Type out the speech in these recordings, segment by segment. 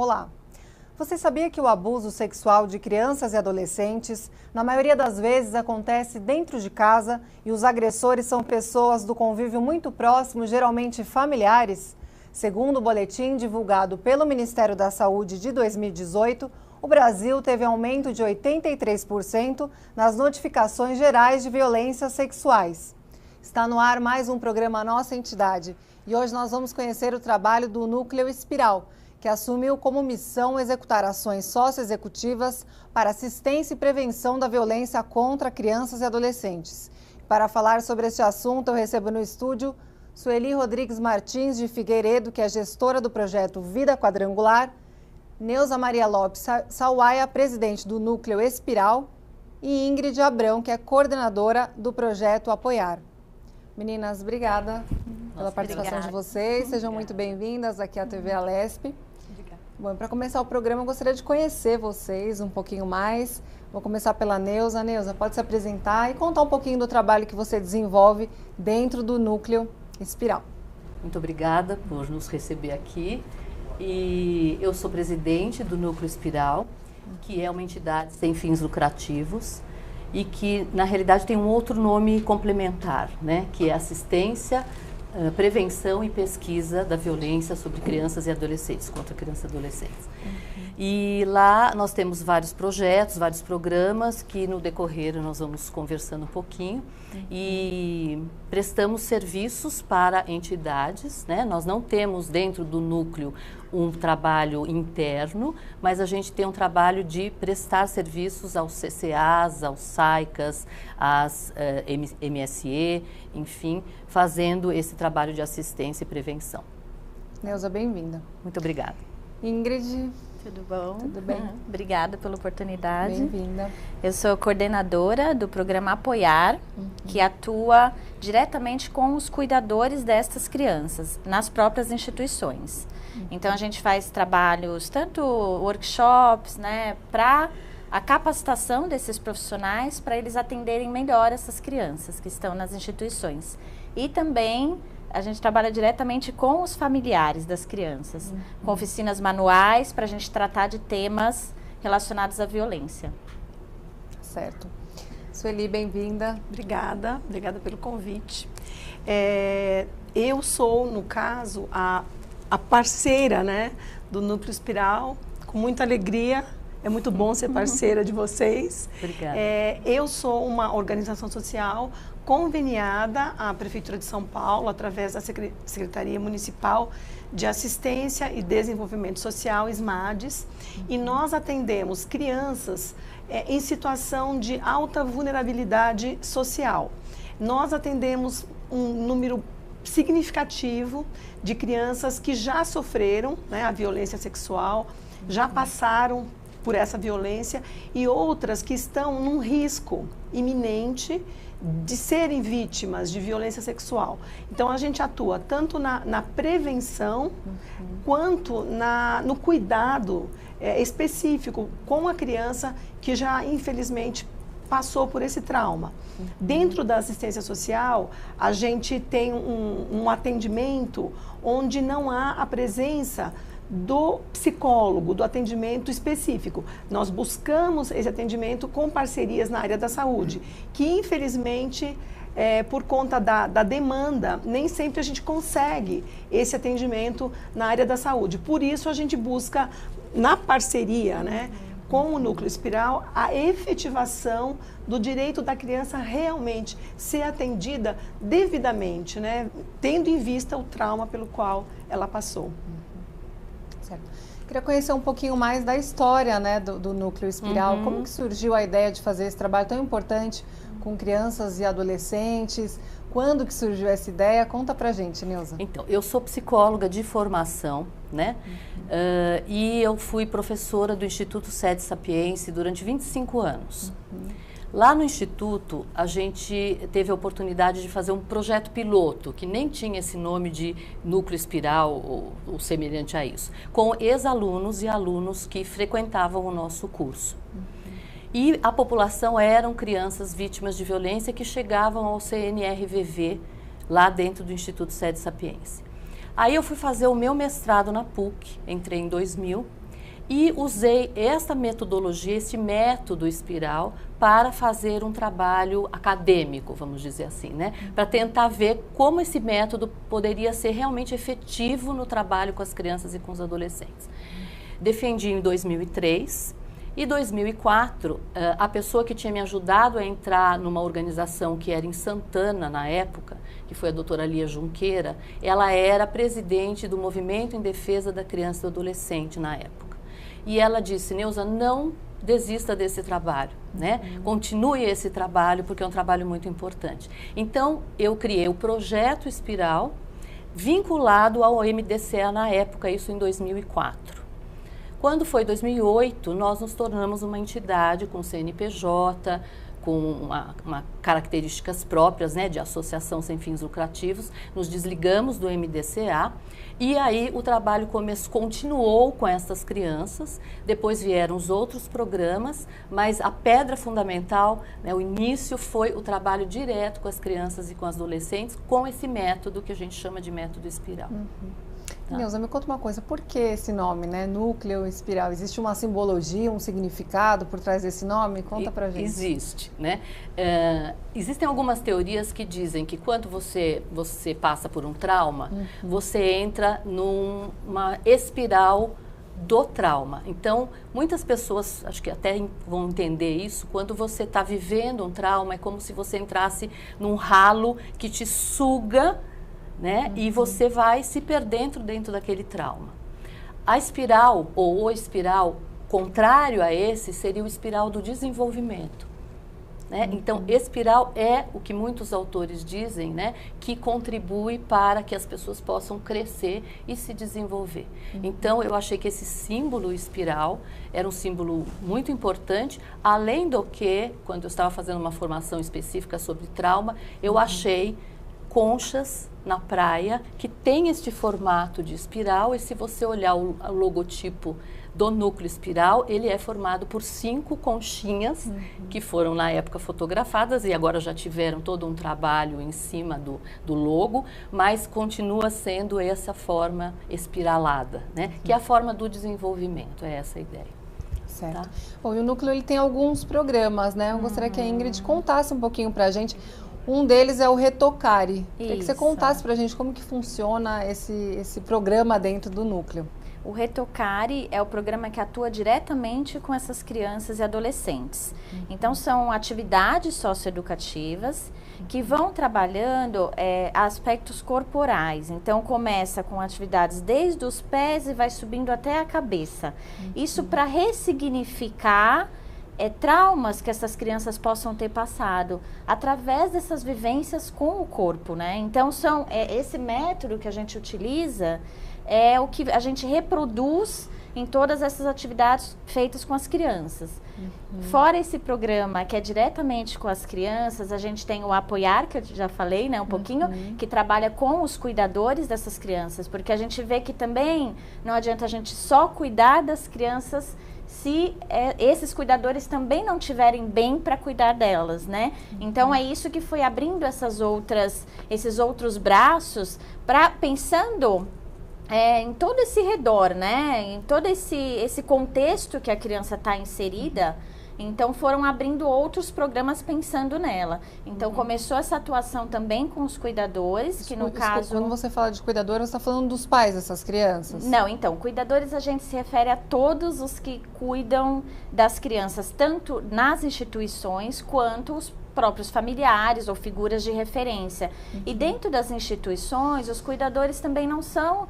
Olá! Você sabia que o abuso sexual de crianças e adolescentes, na maioria das vezes, acontece dentro de casa e os agressores são pessoas do convívio muito próximo, geralmente familiares? Segundo o boletim divulgado pelo Ministério da Saúde de 2018, o Brasil teve aumento de 83% nas notificações gerais de violências sexuais. Está no ar mais um programa Nossa Entidade e hoje nós vamos conhecer o trabalho do Núcleo Espiral, que assumiu como missão executar ações socioexecutivas para assistência e prevenção da violência contra crianças e adolescentes. Para falar sobre este assunto, eu recebo no estúdio Sueli Rodrigues Martins de Figueiredo, que é gestora do projeto Vida Quadrangular, Neuza Maria Lopes Sauaia, presidente do Núcleo Espiral, e Ingrid Abrão, que é coordenadora do projeto Apoiar. Meninas, obrigada pela participação de vocês. Sejam muito bem-vindas aqui à TV Alesp. Bom, para começar o programa, eu gostaria de conhecer vocês um pouquinho mais. Vou começar pela Neuza. Neuza, pode se apresentar e contar um pouquinho do trabalho que você desenvolve dentro do Núcleo Espiral. Muito obrigada por nos receber aqui. E eu sou presidente do Núcleo Espiral, que é uma entidade sem fins lucrativos e que, na realidade, tem um outro nome complementar, né? Que é assistência, prevenção e pesquisa da violência sobre crianças e adolescentes, contra crianças e adolescentes. E lá nós temos vários projetos, vários programas que no decorrer nós vamos conversando um pouquinho e prestamos serviços para entidades, né? Nós não temos dentro do núcleo um trabalho interno, mas a gente tem um trabalho de prestar serviços aos CCAs, aos SAICAs, às MSE, enfim, fazendo esse trabalho de assistência e prevenção. Neuza, bem-vinda. Muito obrigada. Ingrid. Tudo bom? Tudo bem? Obrigada pela oportunidade. Bem-vinda. Eu sou coordenadora do programa Apoiar, que atua diretamente com os cuidadores destas crianças, nas próprias instituições. Então, a gente faz trabalhos, tanto workshops, né, para a capacitação desses profissionais, para eles atenderem melhor essas crianças que estão nas instituições. E também a gente trabalha diretamente com os familiares das crianças, com oficinas manuais para a gente tratar de temas relacionados à violência. Certo. Sueli, bem-vinda. Obrigada pelo convite. Eu sou, no caso, a parceira, né, do Núcleo Espiral, com muita alegria. É muito bom ser parceira de vocês. Obrigada. Eu sou uma organização social conveniada à Prefeitura de São Paulo, através da Secretaria Municipal de Assistência e Desenvolvimento Social, SMADES, e nós atendemos crianças em situação de alta vulnerabilidade social. Nós atendemos um número significativo de crianças que já sofreram, né, a violência sexual, já passaram por essa violência e outras que estão num risco iminente de serem vítimas de violência sexual. Então, a gente atua tanto na prevenção quanto no cuidado específico com a criança que já, infelizmente, passou por esse trauma. Dentro da assistência social, a gente tem um atendimento onde não há a presença do psicólogo, do atendimento específico. Nós buscamos esse atendimento com parcerias na área da saúde, que infelizmente, por conta da demanda, nem sempre a gente consegue esse atendimento na área da saúde. Por isso, a gente busca, na parceria, né, com o Núcleo Espiral, a efetivação do direito da criança realmente ser atendida devidamente, né, tendo em vista o trauma pelo qual ela passou. Certo. Queria conhecer um pouquinho mais da história, né, do Núcleo Espiral. Como que surgiu a ideia de fazer esse trabalho tão importante com crianças e adolescentes? Quando que surgiu essa ideia? Conta pra gente, Neuza. Então, eu sou psicóloga de formação, né? E eu fui professora do Instituto Sede Sapiense durante 25 anos. Lá no Instituto, a gente teve a oportunidade de fazer um projeto piloto, que nem tinha esse nome de Núcleo Espiral ou semelhante a isso, com ex-alunos e alunos que frequentavam o nosso curso. E a população eram crianças vítimas de violência que chegavam ao CNRVV, lá dentro do Instituto Sede Sapiense. Aí eu fui fazer o meu mestrado na PUC, entrei em 2000, E usei esta metodologia, esse método espiral, para fazer um trabalho acadêmico, vamos dizer assim, né? Para tentar ver como esse método poderia ser realmente efetivo no trabalho com as crianças e com os adolescentes. Defendi em 2003 e 2004, a pessoa que tinha me ajudado a entrar numa organização que era em Santana na época, que foi a doutora Lia Junqueira, ela era presidente do Movimento em Defesa da Criança e do Adolescente na época. E ela disse: Neuza, não desista desse trabalho, né? Continue esse trabalho, porque é um trabalho muito importante. Então, eu criei o Projeto Espiral, vinculado ao MDCA na época, isso em 2004. Quando foi 2008, nós nos tornamos uma entidade com CNPJ, com características próprias, né, de associação sem fins lucrativos, nos desligamos do MDCA e aí o trabalho continuou com essas crianças, depois vieram os outros programas, mas a pedra fundamental, né, o início foi o trabalho direto com as crianças e com as adolescentes, com esse método que a gente chama de método espiral. Tá. Neuza, me conta uma coisa, por que esse nome, né? Núcleo Espiral? Existe uma simbologia, um significado por trás desse nome? Conta pra gente. Existe, né? Existem algumas teorias que dizem que quando você passa por um trauma, você entra numa espiral do trauma. Então, muitas pessoas, acho que até vão entender isso, quando você está vivendo um trauma, é como se você entrasse num ralo que te suga, né? E você vai se perder dentro daquele trauma. A espiral, ou o espiral contrário a esse, seria o espiral do desenvolvimento, né? Então, espiral é o que muitos autores dizem, né? Que contribui para que as pessoas possam crescer e se desenvolver. Então, eu achei que esse símbolo espiral era um símbolo muito importante, além do que, quando eu estava fazendo uma formação específica sobre trauma, eu achei conchas na praia que tem este formato de espiral, e se você olhar o logotipo do núcleo espiral, ele é formado por 5 conchinhas que foram na época fotografadas e agora já tiveram todo um trabalho em cima do logo, mas continua sendo essa forma espiralada, né? Que é a forma do desenvolvimento, é essa a ideia. Certo. Tá? Bom, e o núcleo ele tem alguns programas, né? Eu gostaria que a Ingrid contasse um pouquinho pra gente. Um deles é o Retocare. Queria que você contasse pra gente como que funciona esse programa dentro do núcleo. O Retocare é o programa que atua diretamente com essas crianças e adolescentes. Então, são atividades socioeducativas que vão trabalhando aspectos corporais. Então, começa com atividades desde os pés e vai subindo até a cabeça. Isso para ressignificar traumas que essas crianças possam ter passado através dessas vivências com o corpo, né? Então, esse método que a gente utiliza é o que a gente reproduz em todas essas atividades feitas com as crianças. Fora esse programa que é diretamente com as crianças, a gente tem o Apoiar, que eu já falei, né, um pouquinho, que trabalha com os cuidadores dessas crianças, porque a gente vê que também não adianta a gente só cuidar das crianças se esses cuidadores também não tiverem bem para cuidar delas, né? Então, é isso que foi abrindo esses outros braços, pensando em todo esse redor, né? Em todo esse contexto que a criança está inserida. Então, foram abrindo outros programas pensando nela. Então, começou essa atuação também com os cuidadores, que no caso... Quando você fala de cuidador, você está falando dos pais dessas crianças? Não, então, cuidadores a gente se refere a todos os que cuidam das crianças, tanto nas instituições quanto os próprios familiares ou figuras de referência. E dentro das instituições, os cuidadores também não são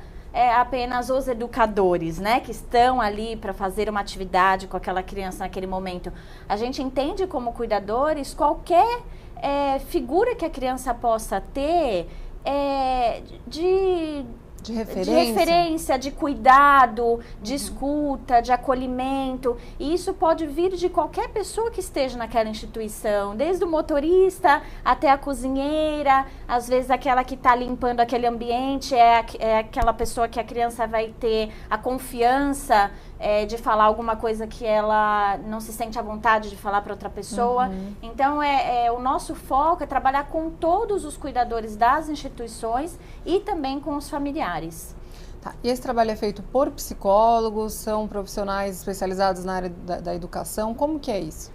apenas os educadores, né, que estão ali para fazer uma atividade com aquela criança naquele momento. A gente entende como cuidadores qualquer figura que a criança possa ter de referência, de cuidado, de escuta, de acolhimento. E isso pode vir de qualquer pessoa que esteja naquela instituição, desde o motorista até a cozinheira, às vezes aquela que está limpando aquele ambiente, é aquela pessoa que a criança vai ter a confiança de falar alguma coisa que ela não se sente à vontade de falar para outra pessoa. Então, o nosso foco é trabalhar com todos os cuidadores das instituições e também com os familiares. Tá. E esse trabalho é feito por psicólogos, são profissionais especializados na área da educação, como que é isso?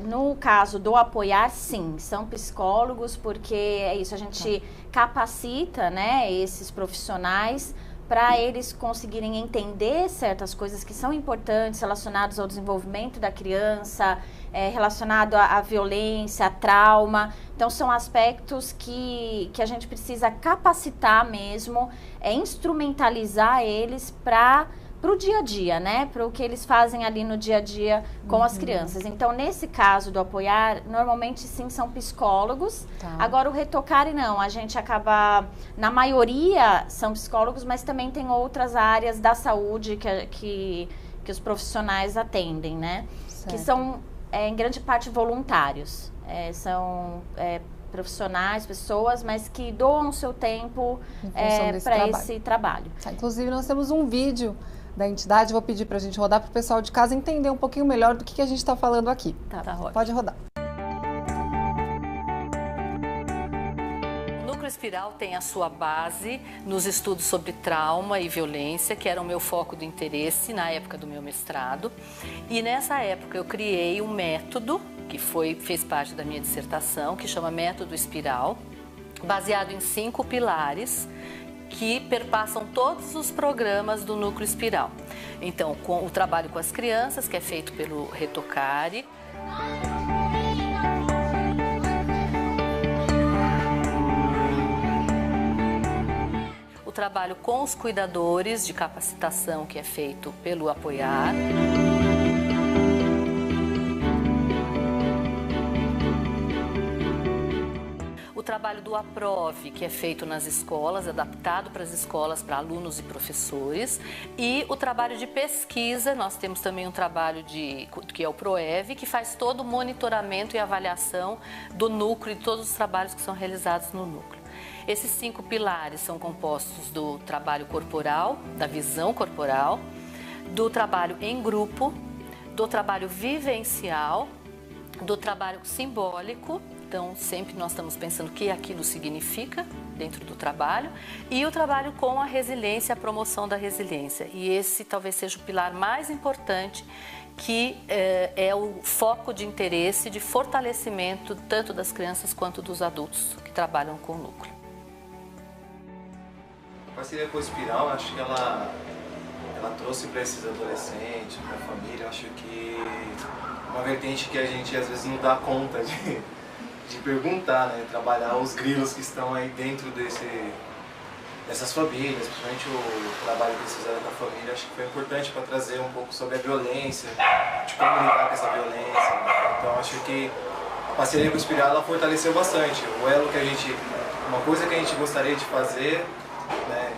No caso do apoiar, sim, são psicólogos, porque é isso, a gente capacita, né, esses profissionais para eles conseguirem entender certas coisas que são importantes relacionadas ao desenvolvimento da criança, relacionado à violência, a trauma. Então, são aspectos que a gente precisa capacitar mesmo, instrumentalizar eles para o dia a dia, né? Para o que eles fazem ali no dia a dia com as crianças. Então, nesse caso do apoiar, normalmente sim são psicólogos. Tá. Agora, o Retocare não, a gente acaba, na maioria são psicólogos, mas também tem outras áreas da saúde que os profissionais atendem, né? Certo. Que são, em grande parte, voluntários. São profissionais, pessoas, mas que doam o seu tempo para esse trabalho. Tá, inclusive, nós temos um vídeo da entidade, vou pedir para a gente rodar para o pessoal de casa entender um pouquinho melhor do que a gente está falando aqui. Tá, pode rodar. O Núcleo Espiral tem a sua base nos estudos sobre trauma e violência, que era o meu foco de interesse na época do meu mestrado. E nessa época eu criei um método, que fez parte da minha dissertação, que chama Método Espiral, baseado em 5 pilares, que perpassam todos os programas do Núcleo Espiral. Então, com o trabalho com as crianças, que é feito pelo Retocare. O trabalho com os cuidadores de capacitação, que é feito pelo Apoiar. O trabalho do APROVE, que é feito nas escolas, adaptado para as escolas, para alunos e professores. E o trabalho de pesquisa, nós temos também um trabalho que é o PROEV, que faz todo o monitoramento e avaliação do núcleo e todos os trabalhos que são realizados no núcleo. Esses 5 pilares são compostos do trabalho corporal, da visão corporal, do trabalho em grupo, do trabalho vivencial, do trabalho simbólico. Então, sempre nós estamos pensando o que aquilo significa dentro do trabalho, e o trabalho com a resiliência, a promoção da resiliência. E esse talvez seja o pilar mais importante, que é o foco de interesse, de fortalecimento tanto das crianças quanto dos adultos que trabalham com o núcleo. A parceria com o Espiral, acho que ela trouxe para esses adolescentes, para a família, acho que uma vertente que a gente às vezes não dá conta de perguntar, né? Trabalhar os grilos que estão aí dentro dessas famílias, principalmente o trabalho que eles fizeram com a família, acho que foi importante para trazer um pouco sobre a violência, de como lidar com essa violência. Então acho que a parceria com o Espiral, ela fortaleceu bastante. O elo que uma coisa que a gente gostaria de fazer, né?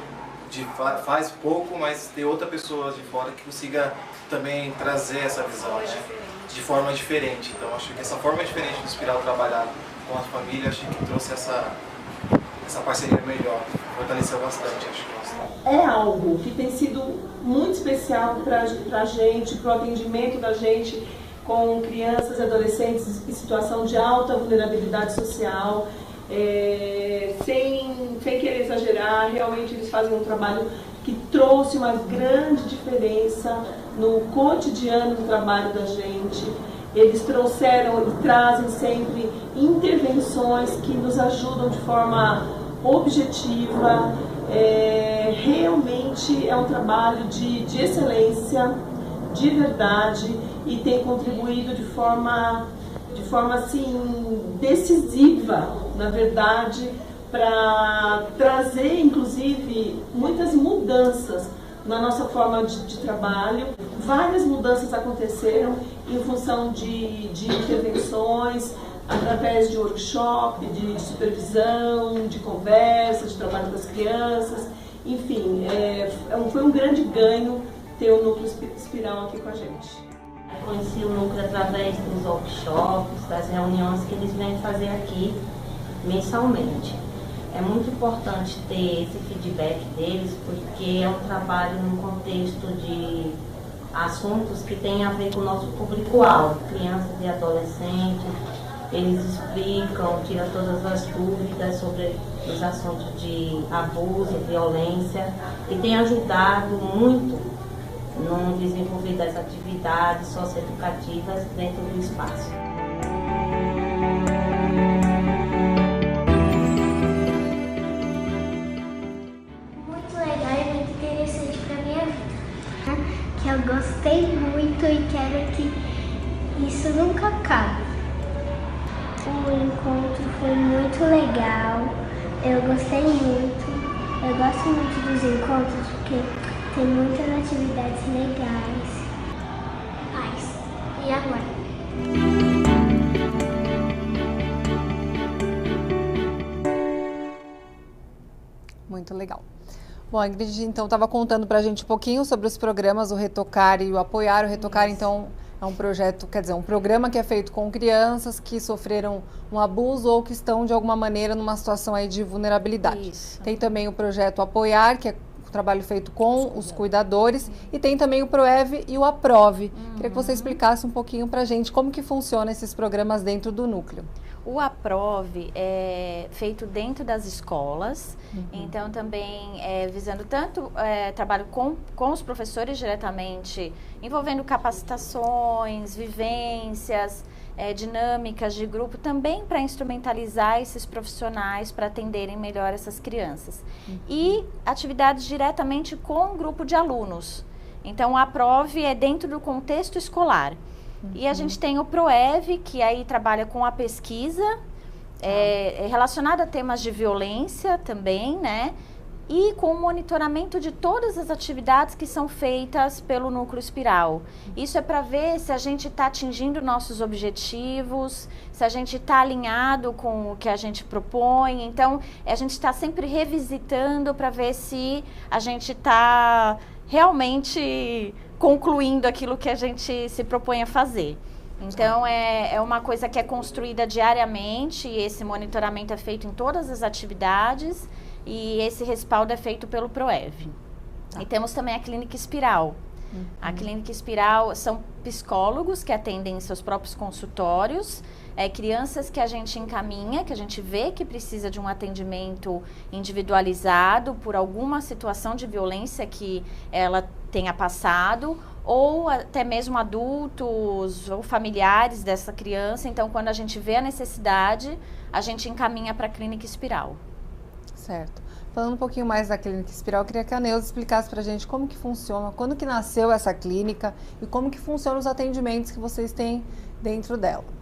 Faz pouco, mas ter outra pessoa de fora que consiga também trazer essa visão, né? De forma diferente. Então acho que essa forma diferente do Espiral trabalhar com a família, acho que trouxe essa parceria melhor, fortaleceu bastante, acho que. É algo que tem sido muito especial para a gente, para o atendimento da gente com crianças e adolescentes em situação de alta vulnerabilidade social. Sem querer exagerar, realmente eles fazem um trabalho que trouxe uma grande diferença no cotidiano do trabalho da gente. Eles trouxeram e trazem sempre intervenções que nos ajudam de forma objetiva. Realmente é um trabalho de excelência, de verdade, e tem contribuído de forma assim, decisiva, na verdade, para trazer, inclusive, muitas mudanças na nossa forma de trabalho. Várias mudanças aconteceram em função de intervenções, através de workshop, de supervisão, de conversa, de trabalho com as crianças. Enfim, foi um grande ganho ter o Núcleo Espiral aqui com a gente. Eu conheci o núcleo através dos workshops, das reuniões que eles vêm fazer aqui mensalmente. É muito importante ter esse feedback deles, porque é um trabalho num contexto de assuntos que têm a ver com o nosso público-alvo, crianças e adolescentes. Eles explicam, tiram todas as dúvidas sobre os assuntos de abuso, violência, e tem ajudado muito no desenvolver das atividades socioeducativas dentro do espaço. Muito legal e muito interessante para a minha vida, que eu gostei muito e quero que isso nunca acabe. O encontro foi muito legal, eu gostei muito, eu gosto muito dos encontros porque tem muitas atividades legais. Paz e amor. Muito legal. Bom, a Ingrid, então, estava contando para a gente um pouquinho sobre os programas, o Retocar e o Apoiar. O Retocar, então, é um projeto, quer dizer, um programa que é feito com crianças que sofreram um abuso ou que estão, de alguma maneira, numa situação aí de vulnerabilidade. Isso. Tem também o projeto Apoiar, que é um trabalho feito com os cuidadores, e tem também o PROEV e o APROVE. Queria que você explicasse um pouquinho para a gente como que funcionam esses programas dentro do núcleo. O APROVE é feito dentro das escolas, então também visando tanto trabalho com os professores diretamente, envolvendo capacitações, vivências, dinâmicas de grupo, também para instrumentalizar esses profissionais para atenderem melhor essas crianças. E atividades diretamente com um grupo de alunos. Então, o APROVE é dentro do contexto escolar. E a gente tem o PROEV, que aí trabalha com a pesquisa, relacionada a temas de violência também, né? E com o monitoramento de todas as atividades que são feitas pelo Núcleo Espiral. Isso é para ver se a gente está atingindo nossos objetivos, se a gente está alinhado com o que a gente propõe. Então, a gente está sempre revisitando para ver se a gente está realmente concluindo aquilo que a gente se propõe a fazer. Então, é uma coisa que é construída diariamente, e esse monitoramento é feito em todas as atividades, e esse respaldo é feito pelo PROEV. E temos também a Clínica Espiral. A Clínica Espiral são psicólogos que atendem em seus próprios consultórios, crianças que a gente encaminha, que a gente vê que precisa de um atendimento individualizado por alguma situação de violência que ela tenha passado, ou até mesmo adultos ou familiares dessa criança. Então, quando a gente vê a necessidade, a gente encaminha para a Clínica Espiral. Certo. Falando um pouquinho mais da Clínica Espiral, eu queria que a Neuza explicasse para a gente como que funciona, quando que nasceu essa clínica e como que funcionam os atendimentos que vocês têm dentro dela.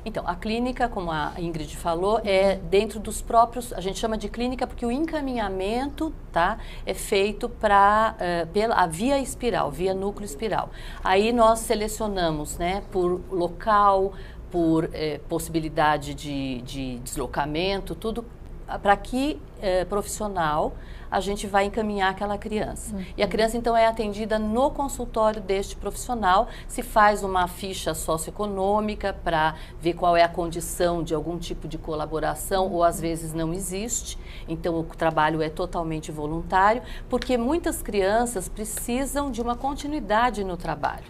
Então, a clínica, como a Ingrid falou, é dentro dos próprios, a gente chama de clínica porque o encaminhamento, tá, é feito pela via espiral, via núcleo espiral. Aí nós selecionamos, né, por local, por possibilidade de deslocamento, tudo para que profissional a gente vai encaminhar aquela criança. E a criança, então, é atendida no consultório deste profissional, se faz uma ficha socioeconômica para ver qual é a condição de algum tipo de colaboração, ou às vezes não existe. Então, o trabalho é totalmente voluntário, porque muitas crianças precisam de uma continuidade no trabalho.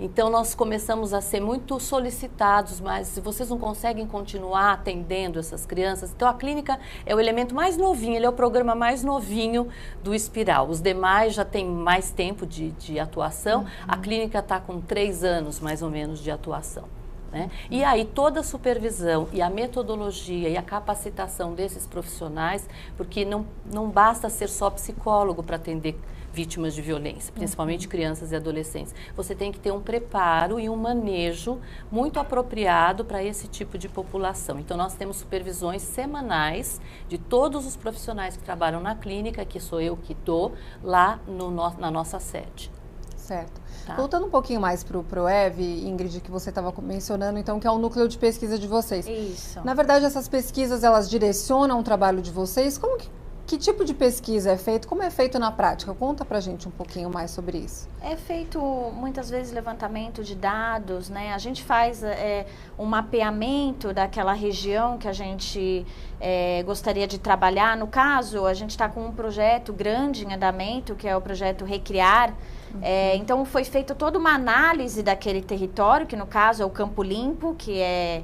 Então, nós começamos a ser muito solicitados, mas se vocês não conseguem continuar atendendo essas crianças, então a clínica é o elemento mais novinho, ele é o programa mais novinho do Espiral. Os demais já têm mais tempo de atuação, a clínica está com 3 anos, mais ou menos, de atuação. Né? E aí toda a supervisão e a metodologia e a capacitação desses profissionais, porque não basta ser só psicólogo para atender vítimas de violência, principalmente crianças e adolescentes. Você tem que ter um preparo e um manejo muito apropriado para esse tipo de população. Então, nós temos supervisões semanais de todos os profissionais que trabalham na clínica, que sou eu que dou, lá na nossa sede. Certo. Tá. Voltando um pouquinho mais para o PROEV, Ingrid, que você estava mencionando, então, que é o núcleo de pesquisa de vocês. Isso. Na verdade, essas pesquisas, elas direcionam o trabalho de vocês? Que tipo de pesquisa é feito? Como é feito na prática? Conta pra gente um pouquinho mais sobre isso. É feito, muitas vezes, levantamento de dados, né? A gente faz um mapeamento daquela região que a gente gostaria de trabalhar. No caso, a gente está com um projeto grande em andamento, que é o projeto Recriar, Então foi feita toda uma análise daquele território, que no caso é o Campo Limpo, que é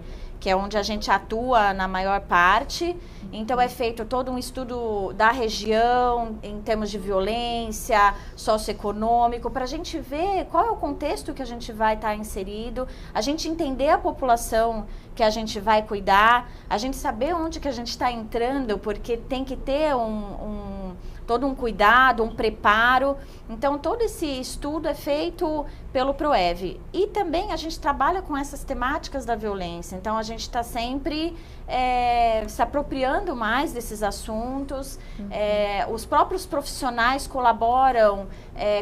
onde a gente atua na maior parte. Então é feito todo um estudo da região, em termos de violência, socioeconômico, para a gente ver qual é o contexto que a gente vai estar inserido, a gente entender a população que a gente vai cuidar, a gente saber onde que a gente está entrando, porque tem que ter todo um cuidado, um preparo. Então, todo esse estudo é feito pelo PROEV. E também a gente trabalha com essas temáticas da violência. Então, a gente está sempre se apropriando mais desses assuntos. Os próprios profissionais colaboram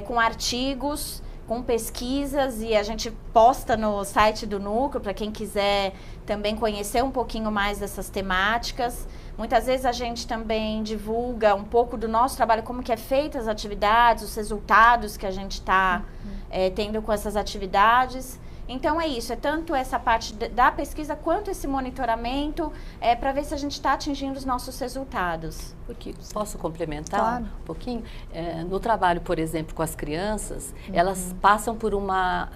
com artigos, com pesquisas, e a gente posta no site do Núcleo para quem quiser também conhecer um pouquinho mais dessas temáticas. Muitas vezes a gente também divulga um pouco do nosso trabalho, como que é feita as atividades, os resultados que a gente está tendo com essas atividades. Então é isso, é tanto essa parte da pesquisa quanto esse monitoramento para ver se a gente está atingindo os nossos resultados. Porque posso complementar Claro. um pouquinho? No trabalho, por exemplo, com as crianças, elas passam por uma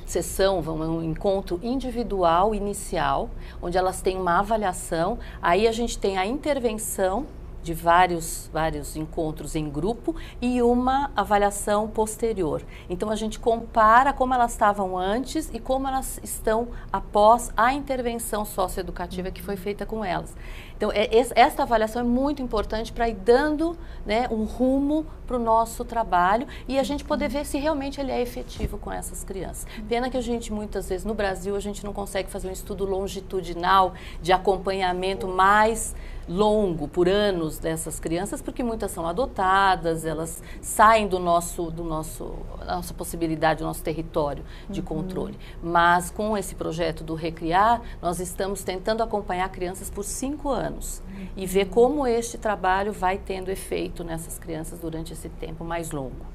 sessão, um encontro individual inicial, onde elas têm uma avaliação, aí a gente tem a intervenção de vários encontros em grupo e uma avaliação posterior. Então a gente compara como elas estavam antes e como elas estão após a intervenção socioeducativa que foi feita com elas. Então esta avaliação é muito importante para ir dando, né, um rumo para o nosso trabalho e a gente poder ver se realmente ele é efetivo com essas crianças. Pena que a gente, muitas vezes, no Brasil, a gente não consegue fazer um estudo longitudinal de acompanhamento mais longo, por anos, dessas crianças, porque muitas são adotadas, elas saem da nossa possibilidade, do nosso território de controle. Mas com esse projeto do Recriar, nós estamos tentando acompanhar crianças por 5 anos e ver como este trabalho vai tendo efeito nessas crianças durante esse tempo mais longo.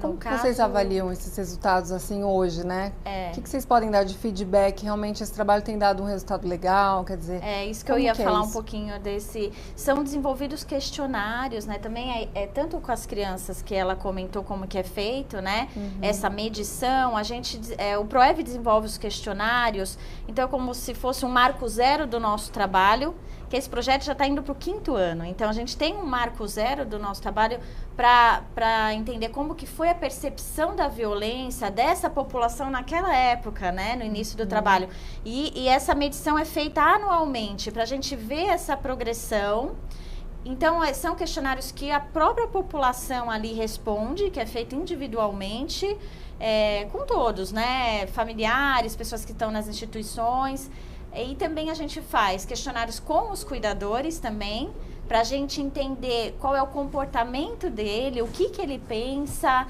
Como que vocês avaliam esses resultados assim hoje, né? O que vocês podem dar de feedback? Realmente esse trabalho tem dado um resultado legal? Quer dizer, isso que eu ia falar um pouquinho desse. São desenvolvidos questionários, né? Também tanto com as crianças que ela comentou como que é feito, né? Essa medição, o PROEV desenvolve os questionários, então é como se fosse um marco zero do nosso trabalho, que esse projeto já está indo para o 5º ano. Então, a gente tem um marco zero do nosso trabalho para entender como que foi a percepção da violência dessa população naquela época, né, no início do trabalho. E essa medição é feita anualmente, para a gente ver essa progressão. Então, são questionários que a própria população ali responde, que é feito individualmente, com todos, né, familiares, pessoas que estão nas instituições. E também a gente faz questionários com os cuidadores também, para a gente entender qual é o comportamento dele, o que ele pensa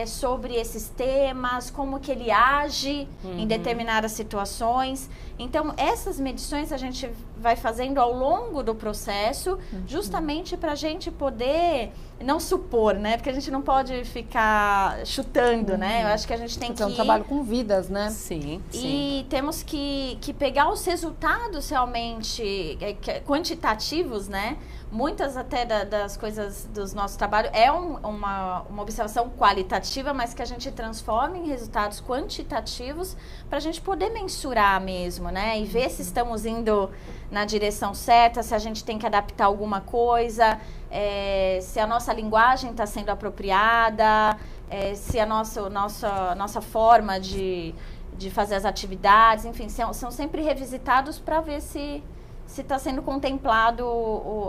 sobre esses temas, como que ele age em determinadas situações. Então, essas medições a gente vai fazendo ao longo do processo, justamente para a gente poder não supor, né? Porque a gente não pode ficar chutando, né? Eu acho que a gente tem que... É um trabalho com vidas, né? Sim, E temos que pegar os resultados realmente quantitativos, né? Muitas até das coisas dos nossos trabalhos é uma observação qualitativa, mas que a gente transforma em resultados quantitativos para a gente poder mensurar mesmo, né? E ver se estamos indo na direção certa, se a gente tem que adaptar alguma coisa, se a nossa linguagem está sendo apropriada, se a nossa forma de fazer as atividades, enfim, são sempre revisitados para ver se está sendo contemplado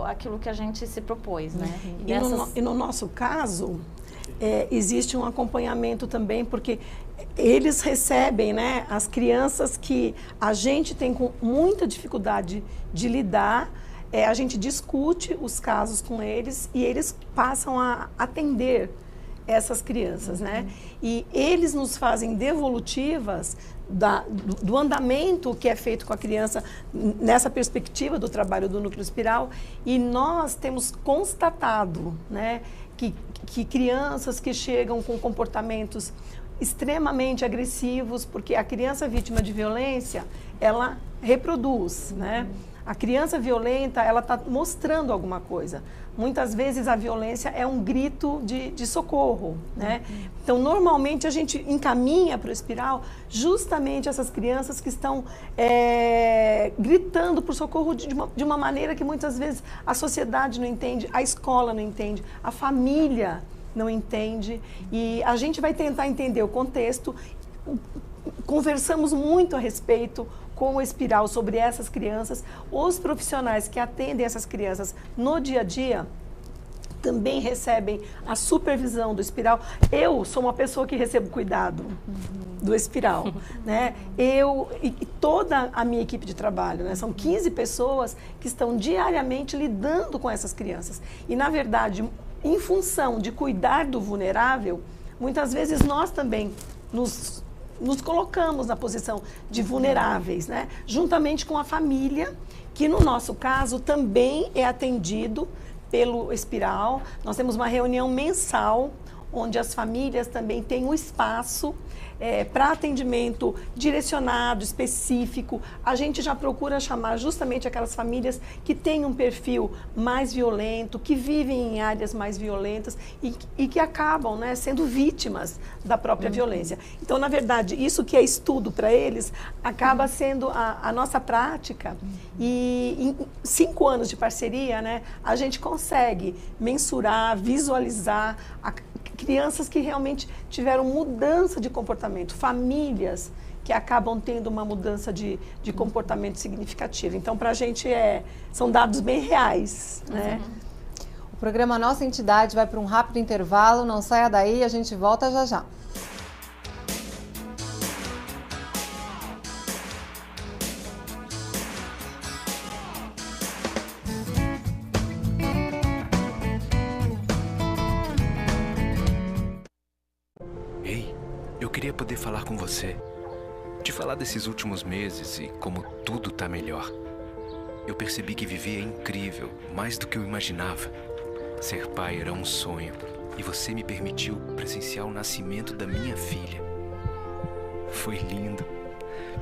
aquilo que a gente se propôs, né? E no nosso caso, existe um acompanhamento também, porque eles recebem, né, as crianças que a gente tem com muita dificuldade de lidar, a gente discute os casos com eles e eles passam a atender essas crianças, né? E eles nos fazem devolutivas do andamento que é feito com a criança nessa perspectiva do trabalho do Núcleo Espiral, e nós temos constatado, né, que crianças que chegam com comportamentos extremamente agressivos, porque a criança vítima de violência, ela reproduz, né? A criança violenta, ela está mostrando alguma coisa. Muitas vezes a violência é um grito de socorro, né? Então, normalmente a gente encaminha para o espiral justamente essas crianças que estão gritando por socorro de uma maneira que muitas vezes a sociedade não entende, a escola não entende, a família não entende. E a gente vai tentar entender o contexto. Conversamos muito a respeito com o espiral sobre essas crianças. Os profissionais que atendem essas crianças no dia a dia também recebem a supervisão do espiral. Eu sou uma pessoa que recebo cuidado do espiral, né? Eu e toda a minha equipe de trabalho, né? São 15 pessoas que estão diariamente lidando com essas crianças. E, na verdade, em função de cuidar do vulnerável, muitas vezes nós também nos colocamos na posição de vulneráveis, né? Juntamente com a família, que no nosso caso também é atendido pelo espiral. Nós temos uma reunião mensal, onde as famílias também têm um espaço para atendimento direcionado, específico. A gente já procura chamar justamente aquelas famílias que têm um perfil mais violento, que vivem em áreas mais violentas e que acabam, né, sendo vítimas da própria violência. Então, na verdade, isso que é estudo para eles acaba sendo a nossa prática. E em 5 anos de parceria, né, a gente consegue mensurar, visualizar crianças que realmente tiveram mudança de comportamento, famílias que acabam tendo uma mudança de comportamento significativa. Então, para a gente são dados bem reais, né? O programa Nossa Entidade vai para um rápido intervalo, não saia daí, a gente volta já já. Eu queria poder falar com você, te falar desses últimos meses e como tudo tá melhor. Eu percebi que viver é incrível, mais do que eu imaginava. Ser pai era um sonho e você me permitiu presenciar o nascimento da minha filha. Foi lindo.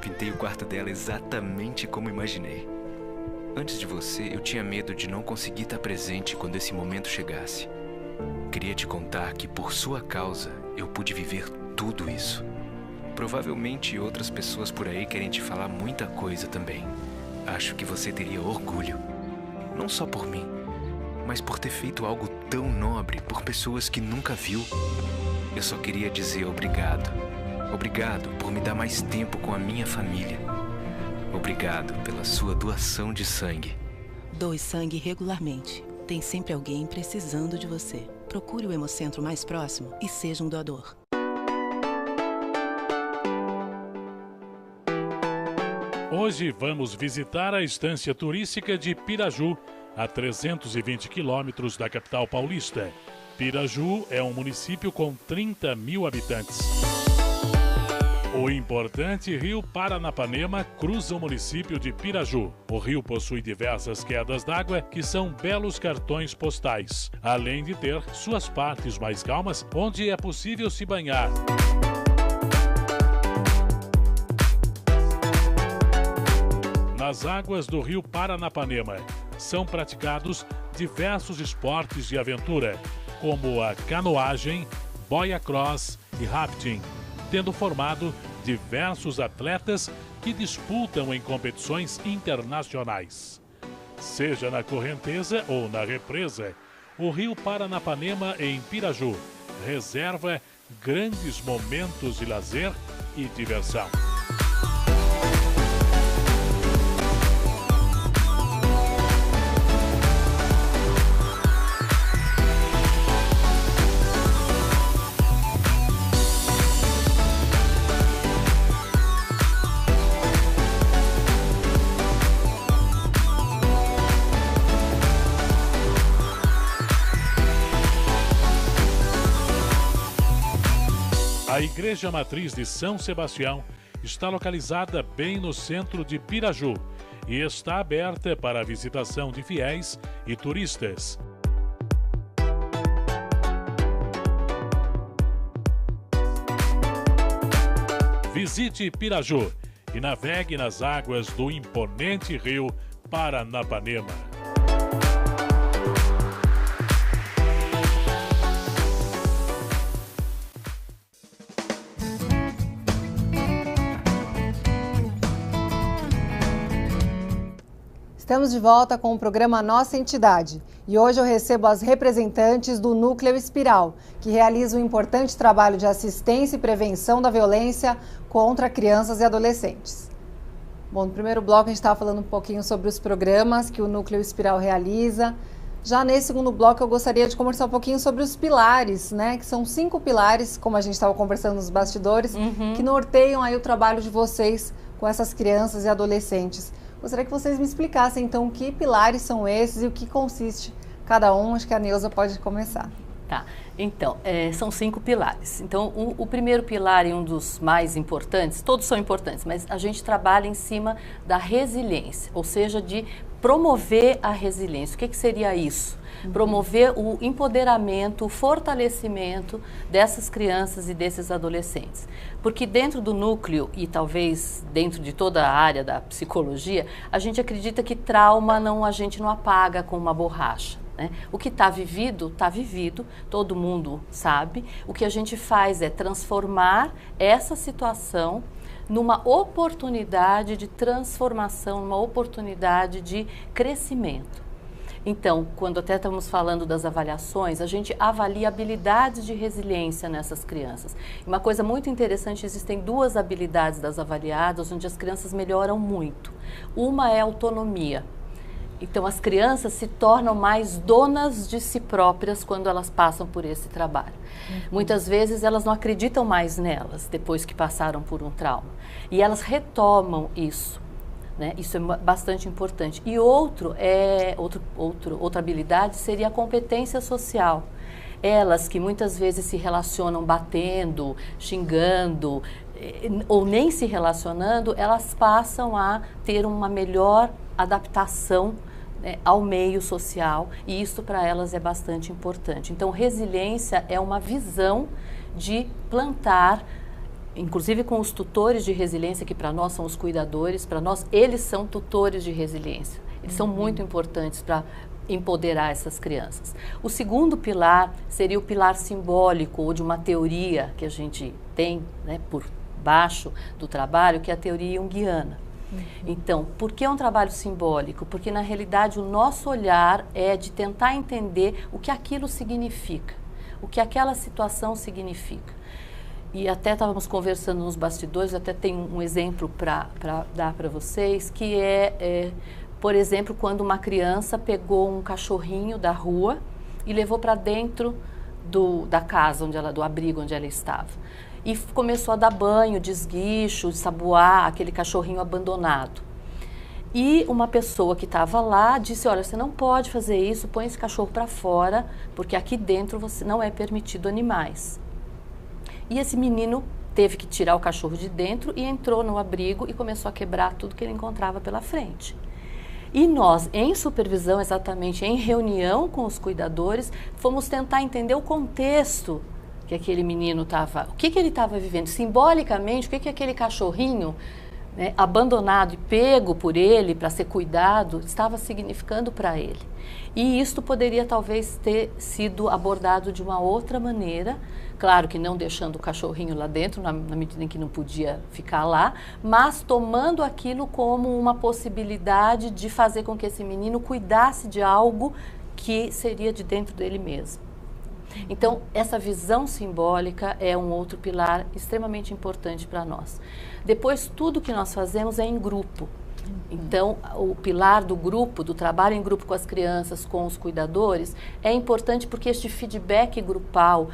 Pintei o quarto dela exatamente como imaginei. Antes de você, eu tinha medo de não conseguir estar presente quando esse momento chegasse. Queria te contar que por sua causa eu pude viver tudo isso. Provavelmente outras pessoas por aí querem te falar muita coisa também. Acho que você teria orgulho. Não só por mim, mas por ter feito algo tão nobre por pessoas que nunca viu. Eu só queria dizer obrigado. Obrigado por me dar mais tempo com a minha família. Obrigado pela sua doação de sangue. Doe sangue regularmente. Tem sempre alguém precisando de você. Procure o hemocentro mais próximo e seja um doador. Hoje vamos visitar a estância turística de Piraju, a 320 quilômetros da capital paulista. Piraju é um município com 30 mil habitantes. O importante rio Paranapanema cruza o município de Piraju. O rio possui diversas quedas d'água que são belos cartões postais, além de ter suas partes mais calmas, onde é possível se banhar. Nas águas do rio Paranapanema são praticados diversos esportes de aventura, como a canoagem, boia cross e rafting, tendo formado diversos atletas que disputam em competições internacionais. Seja na correnteza ou na represa, o rio Paranapanema em Piraju reserva grandes momentos de lazer e diversão. A Igreja Matriz de São Sebastião está localizada bem no centro de Piraju e está aberta para a visitação de fiéis e turistas. Visite Piraju e navegue nas águas do imponente rio Paranapanema. Estamos de volta com o programa Nossa Entidade e hoje eu recebo as representantes do Núcleo Espiral, que realiza um importante trabalho de assistência e prevenção da violência contra crianças e adolescentes. Bom, no primeiro bloco a gente estava falando um pouquinho sobre os programas que o Núcleo Espiral realiza. Já nesse segundo bloco eu gostaria de conversar um pouquinho sobre os pilares, né? Que são 5 pilares, como a gente estava conversando nos bastidores, que norteiam aí o trabalho de vocês com essas crianças e adolescentes. Gostaria que vocês me explicassem, então, que pilares são esses e o que consiste cada um. Acho que a Neuza pode começar. Tá, então, são 5 pilares. Então, o primeiro pilar e um dos mais importantes, todos são importantes, mas a gente trabalha em cima da resiliência, ou seja, de promover a resiliência. O que seria isso? Promover o empoderamento, o fortalecimento dessas crianças e desses adolescentes. Porque dentro do núcleo, e talvez dentro de toda a área da psicologia, a gente acredita que trauma a gente não apaga com uma borracha. Né? O que está vivido, todo mundo sabe. O que a gente faz é transformar essa situação numa oportunidade de transformação, numa oportunidade de crescimento. Então, quando até estamos falando das avaliações, a gente avalia habilidades de resiliência nessas crianças. Uma coisa muito interessante, existem 2 habilidades das avaliadas onde as crianças melhoram muito. Uma é a autonomia. Então, as crianças se tornam mais donas de si próprias quando elas passam por esse trabalho. Muitas vezes elas não acreditam mais nelas depois que passaram por um trauma. E elas retomam isso. Né? Isso é bastante importante. E outra habilidade seria a competência social. Elas que muitas vezes se relacionam batendo, xingando, ou nem se relacionando, elas passam a ter uma melhor adaptação, né, ao meio social, e isso para elas é bastante importante. Então, resiliência é uma visão de plantar, inclusive com os tutores de resiliência, que para nós são os cuidadores, para nós eles são tutores de resiliência. Eles são muito importantes para empoderar essas crianças. O segundo pilar seria o pilar simbólico, ou de uma teoria que a gente tem, né, por baixo do trabalho, que é a teoria junguiana. Então, por que é um trabalho simbólico? Porque, na realidade, o nosso olhar é de tentar entender o que aquilo significa, o que aquela situação significa. E até estávamos conversando nos bastidores, até tem um exemplo para dar para vocês, que por exemplo, quando uma criança pegou um cachorrinho da rua e levou para dentro da casa, do abrigo onde ela estava. E começou a dar banho, de esguicho, saboar aquele cachorrinho abandonado. E uma pessoa que estava lá disse, olha, você não pode fazer isso, põe esse cachorro para fora, porque aqui dentro não é permitido animais. E esse menino teve que tirar o cachorro de dentro e entrou no abrigo e começou a quebrar tudo que ele encontrava pela frente. E nós, em supervisão, exatamente em reunião com os cuidadores, fomos tentar entender o contexto que aquele menino estava, o que ele estava vivendo, simbolicamente, o que aquele cachorrinho, né, abandonado e pego por ele para ser cuidado, estava significando para ele. E isto poderia talvez ter sido abordado de uma outra maneira, claro que não deixando o cachorrinho lá dentro, na medida em que não podia ficar lá, mas tomando aquilo como uma possibilidade de fazer com que esse menino cuidasse de algo que seria de dentro dele mesmo. Então, essa visão simbólica é um outro pilar extremamente importante para nós. Depois, tudo que nós fazemos é em grupo. Então, o pilar do grupo, do trabalho em grupo com as crianças, com os cuidadores, é importante porque este feedback grupal,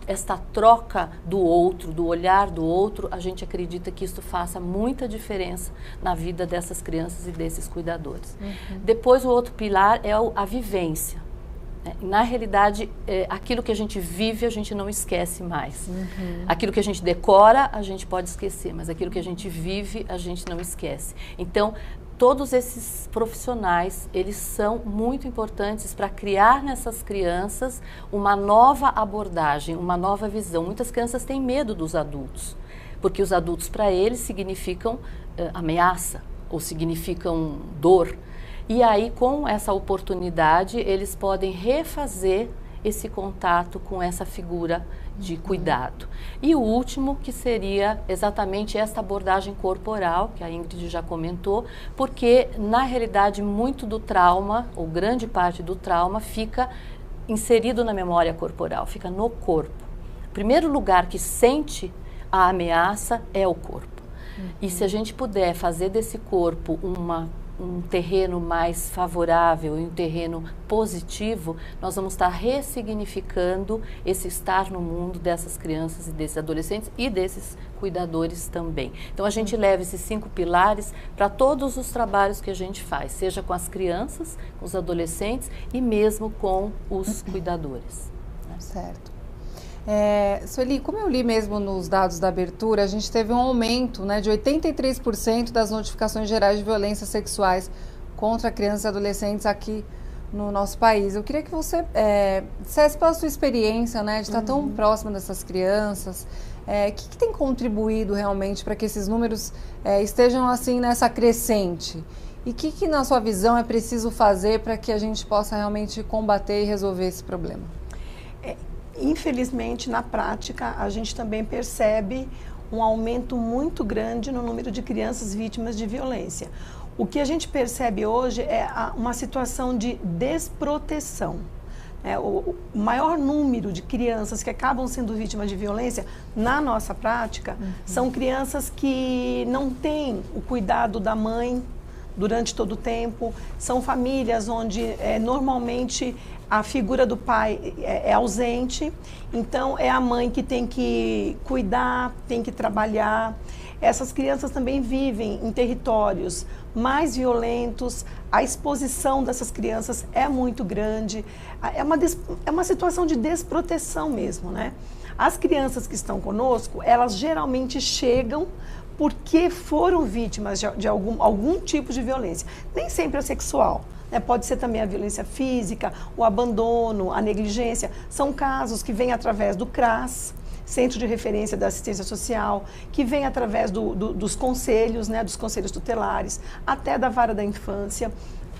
esta troca do outro, do olhar do outro, a gente acredita que isso faça muita diferença na vida dessas crianças e desses cuidadores. Depois, o outro pilar é a vivência. Na realidade, aquilo que a gente vive, a gente não esquece mais. Aquilo que a gente decora, a gente pode esquecer, mas aquilo que a gente vive, a gente não esquece. Então, todos esses profissionais, eles são muito importantes para criar nessas crianças uma nova abordagem, uma nova visão. Muitas crianças têm medo dos adultos, porque os adultos, para eles, significam ameaça ou significam dor. E aí, com essa oportunidade, eles podem refazer esse contato com essa figura de cuidado. E o último, que seria exatamente essa abordagem corporal, que a Ingrid já comentou, porque, na realidade, muito do trauma, ou grande parte do trauma, fica inserido na memória corporal, fica no corpo. O primeiro lugar que sente a ameaça é o corpo. E se a gente puder fazer desse corpo um terreno mais favorável e um terreno positivo, nós vamos estar ressignificando esse estar no mundo dessas crianças e desses adolescentes e desses cuidadores também. Então a gente leva esses 5 pilares para todos os trabalhos que a gente faz, seja com as crianças, com os adolescentes e mesmo com os cuidadores. Certo. Sueli, como eu li mesmo nos dados da abertura, a gente teve um aumento, né, de 83% das notificações gerais de violências sexuais contra crianças e adolescentes aqui no nosso país. Eu queria que você dissesse pela sua experiência, né, de estar tão próxima dessas crianças, o que tem contribuído realmente para que esses números estejam assim nessa crescente? E o que na sua visão é preciso fazer para que a gente possa realmente combater e resolver esse problema? Infelizmente, na prática, a gente também percebe um aumento muito grande no número de crianças vítimas de violência. O que a gente percebe hoje é uma situação de desproteção. O maior número de crianças que acabam sendo vítimas de violência, na nossa prática, são crianças que não têm o cuidado da mãe durante todo o tempo, são famílias onde normalmente a figura do pai é ausente, então é a mãe que tem que cuidar, tem que trabalhar. Essas crianças também vivem em territórios mais violentos, a exposição dessas crianças é muito grande, é uma situação de desproteção mesmo, né? As crianças que estão conosco, elas geralmente chegam porque foram vítimas de algum tipo de violência, nem sempre é sexual. Pode ser também a violência física, o abandono, a negligência. São casos que vêm através do CRAS, Centro de Referência da Assistência Social, que vem através dos conselhos, né, dos conselhos tutelares, até da vara da infância,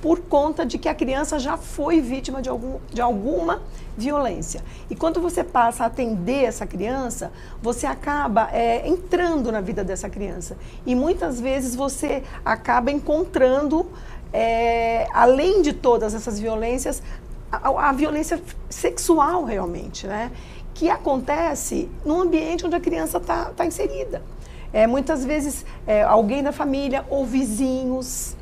por conta de que a criança já foi vítima de alguma violência. E quando você passa a atender essa criança, você acaba entrando na vida dessa criança. E muitas vezes você acaba encontrando, além de todas essas violências, a violência sexual realmente, né? Que acontece no ambiente onde a criança está inserida. Muitas vezes alguém da família ou vizinhos,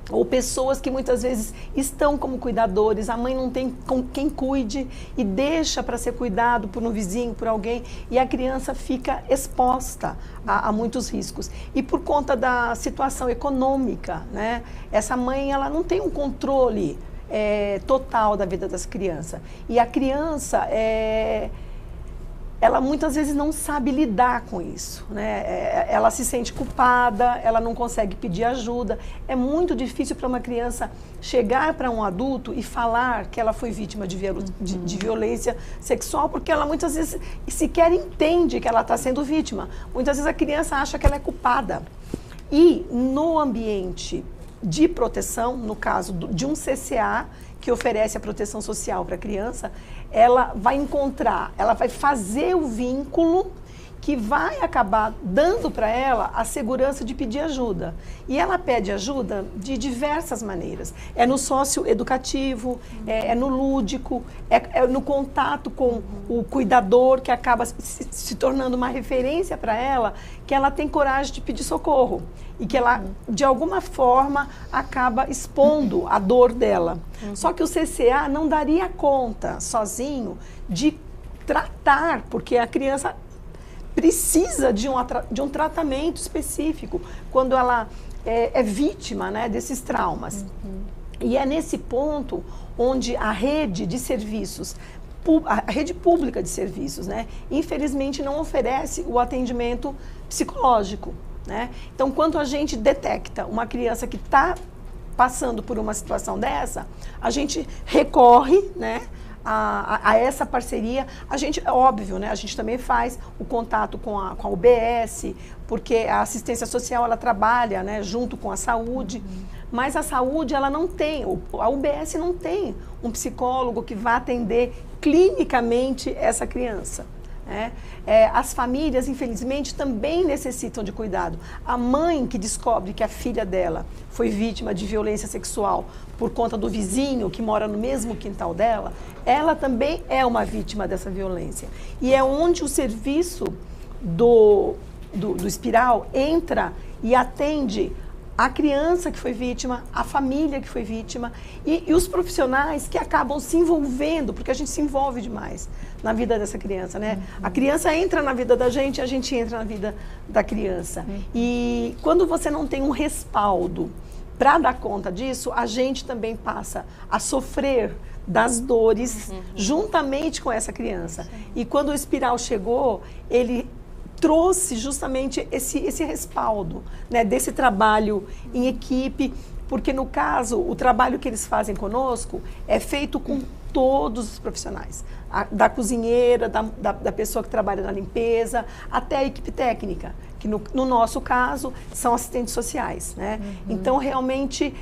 ou pessoas que muitas vezes estão como cuidadores, a mãe não tem com quem cuide e deixa para ser cuidado por um vizinho, por alguém, e a criança fica exposta a muitos riscos. E por conta da situação econômica, né, essa mãe ela não tem um controle total da vida das crianças. E a criança ela muitas vezes não sabe lidar com isso, né? Ela se sente culpada, ela não consegue pedir ajuda. É muito difícil para uma criança chegar para um adulto e falar que ela foi vítima de violência sexual, porque ela muitas vezes sequer entende que ela está sendo vítima. Muitas vezes a criança acha que ela é culpada. E no ambiente de proteção, no caso de um CCA, que oferece a proteção social para a criança, ela vai fazer o vínculo que vai acabar dando para ela a segurança de pedir ajuda. E ela pede ajuda de diversas maneiras. É no socioeducativo, é no lúdico, é no contato com o cuidador, que acaba se tornando uma referência para ela, que ela tem coragem de pedir socorro. E que ela, de alguma forma, acaba expondo a dor dela. Só que o CCA não daria conta, sozinho, de tratar, porque a criança precisa de um tratamento específico quando ela é vítima, né, desses traumas. E é nesse ponto onde a rede de serviços, a rede pública de serviços, né, infelizmente não oferece o atendimento psicológico, né? Então, quando a gente detecta uma criança que está passando por uma situação dessa, a gente recorre, né, a essa parceria. A gente, é óbvio, né, a gente também faz o contato com a UBS, porque a assistência social ela trabalha, né, junto com a saúde, mas a saúde, ela não tem, a UBS não tem um psicólogo que vá atender clinicamente essa criança. As famílias, infelizmente, também necessitam de cuidado. A mãe que descobre que a filha dela foi vítima de violência sexual por conta do vizinho que mora no mesmo quintal dela, ela também é uma vítima dessa violência. E é onde o serviço do Espiral entra e atende a criança que foi vítima, a família que foi vítima e os profissionais que acabam se envolvendo, porque a gente se envolve demais na vida dessa criança, né? A criança entra na vida da gente, a gente entra na vida da criança. E quando você não tem um respaldo para dar conta disso, a gente também passa a sofrer das dores juntamente com essa criança. E quando o Espiral chegou, ele trouxe justamente esse respaldo, né, desse trabalho em equipe, porque no caso, o trabalho que eles fazem conosco é feito com todos os profissionais, da cozinheira, da pessoa que trabalha na limpeza, até a equipe técnica, que no nosso caso são assistentes sociais, né? Então, realmente,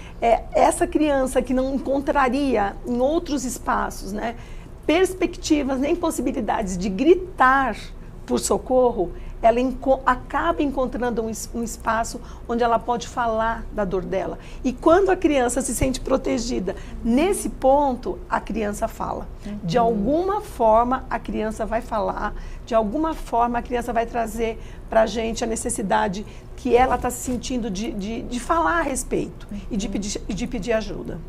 essa criança que não encontraria em outros espaços, né, perspectivas nem possibilidades de gritar por socorro, ela acaba encontrando um espaço onde ela pode falar da dor dela. E quando a criança se sente protegida nesse ponto, a criança fala. De alguma forma, a criança vai falar, de alguma forma, a criança vai trazer para a gente a necessidade que ela está sentindo de falar a respeito e de pedir ajuda.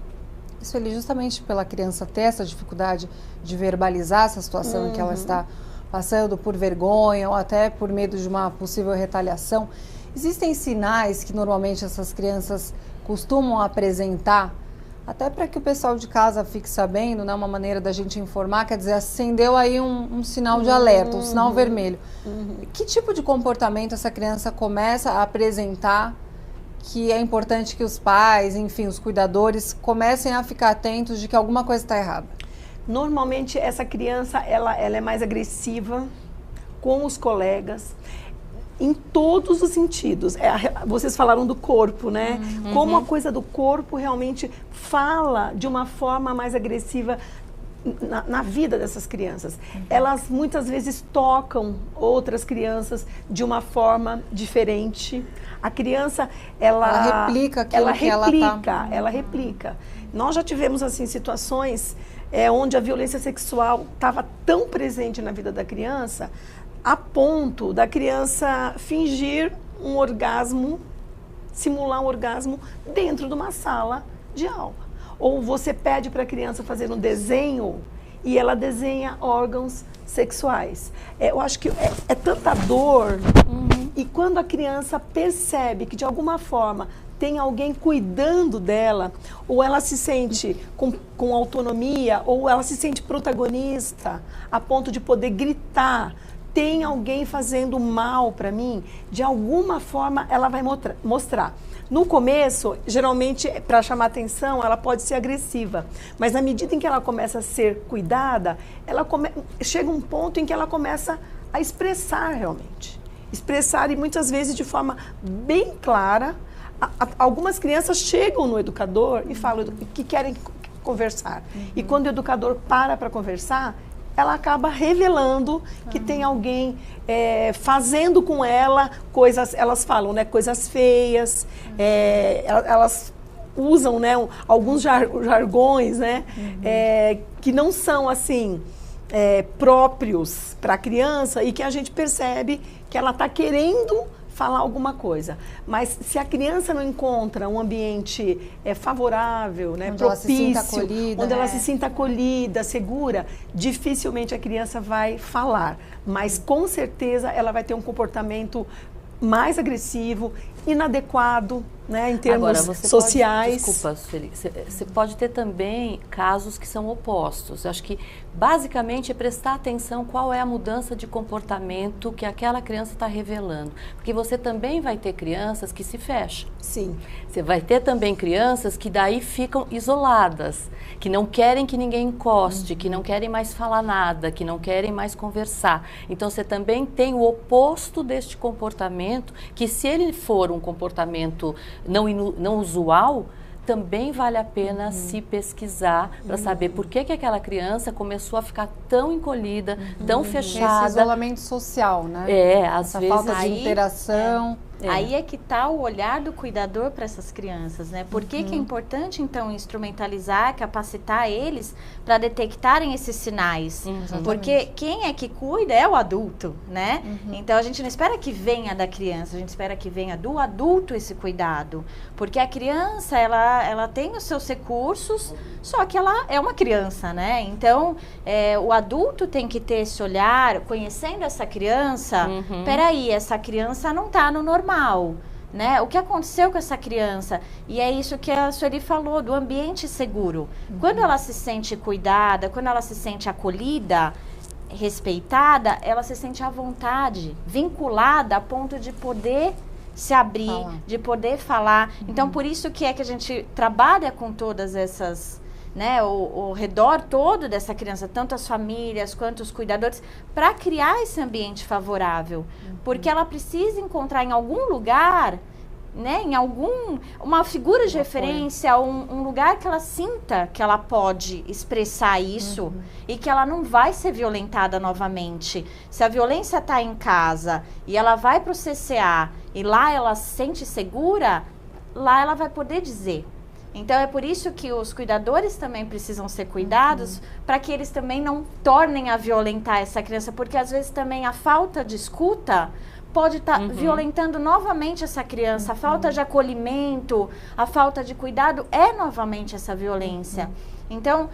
Isso ali justamente pela criança ter essa dificuldade de verbalizar essa situação em que ela está passando por vergonha ou até por medo de uma possível retaliação. Existem sinais que normalmente essas crianças costumam apresentar, até para que o pessoal de casa fique sabendo, né, uma maneira da gente informar, quer dizer, acendeu aí um sinal de alerta, um sinal vermelho. Que tipo de comportamento essa criança começa a apresentar que é importante que os pais, enfim, os cuidadores, comecem a ficar atentos de que alguma coisa está errada? Normalmente, essa criança, ela é mais agressiva com os colegas, em todos os sentidos. Vocês falaram do corpo, né? Como a coisa do corpo realmente fala de uma forma mais agressiva na vida dessas crianças. Elas, muitas vezes, tocam outras crianças de uma forma diferente. A criança, ela replica aquilo que ela tá. Ela replica. Nós já tivemos, assim, situações onde a violência sexual estava tão presente na vida da criança, a ponto da criança fingir um orgasmo, simular um orgasmo dentro de uma sala de aula. Ou você pede para a criança fazer um desenho e ela desenha órgãos sexuais. Eu acho que é tanta dor. E quando a criança percebe que, de alguma forma, tem alguém cuidando dela, ou ela se sente com autonomia, ou ela se sente protagonista, a ponto de poder gritar, tem alguém fazendo mal para mim, de alguma forma ela vai mostrar. No começo, geralmente, para chamar atenção, ela pode ser agressiva, mas na medida em que ela começa a ser cuidada, chega um ponto em que ela começa a expressar realmente. Expressar, e muitas vezes de forma bem clara. Algumas crianças chegam no educador e falam que querem conversar. E quando o educador para conversar, ela acaba revelando que tem alguém fazendo com ela coisas, elas falam, né, coisas feias, elas usam, né, alguns jargões, né, que não são assim próprios para a criança e que a gente percebe que ela está querendo falar alguma coisa. Mas se a criança não encontra um ambiente favorável, né, propício, onde ela se sinta acolhida, segura, dificilmente a criança vai falar. Mas com certeza ela vai ter um comportamento mais agressivo, inadequado, né, em termos sociais. Desculpa, Sueli, você pode ter também casos que são opostos. Eu acho que, basicamente, é prestar atenção qual é a mudança de comportamento que aquela criança está revelando. Porque você também vai ter crianças que se fecham. Sim. Você vai ter também crianças que daí ficam isoladas, que não querem que ninguém encoste, que não querem mais falar nada, que não querem mais conversar. Então, você também tem o oposto deste comportamento, que se ele for um comportamento não usual, também vale a pena se pesquisar para saber por que aquela criança começou a ficar tão encolhida, tão fechada. Esse isolamento social, né? Às essa vezes falta de interação. Aí é que está o olhar do cuidador para essas crianças, né? Por que que é importante, então, instrumentalizar, capacitar eles para detectarem esses sinais? Porque quem é que cuida é o adulto, né? Então, a gente não espera que venha da criança, a gente espera que venha do adulto esse cuidado. Porque a criança, ela tem os seus recursos, só que ela é uma criança, né? Então, o adulto tem que ter esse olhar, conhecendo essa criança, peraí, essa criança não está no normal. Né? O que aconteceu com essa criança? E é isso que a Sueli falou, do ambiente seguro. Quando ela se sente cuidada, quando ela se sente acolhida, respeitada, ela se sente à vontade, vinculada a ponto de poder se abrir, de poder falar. Então, por isso que a gente trabalha com todas essas... Né, o redor todo dessa criança, tanto as famílias quanto os cuidadores, para criar esse ambiente favorável. Porque ela precisa encontrar em algum lugar, né, uma figura de referência, um lugar que ela sinta que ela pode expressar isso e que ela não vai ser violentada novamente. Se a violência está em casa e ela vai para o CCA e lá ela se sente segura, lá ela vai poder dizer. Então, é por isso que os cuidadores também precisam ser cuidados, para que eles também não tornem a violentar essa criança, porque às vezes também a falta de escuta pode estar violentando novamente essa criança. A falta de acolhimento, a falta de cuidado é novamente essa violência. Então,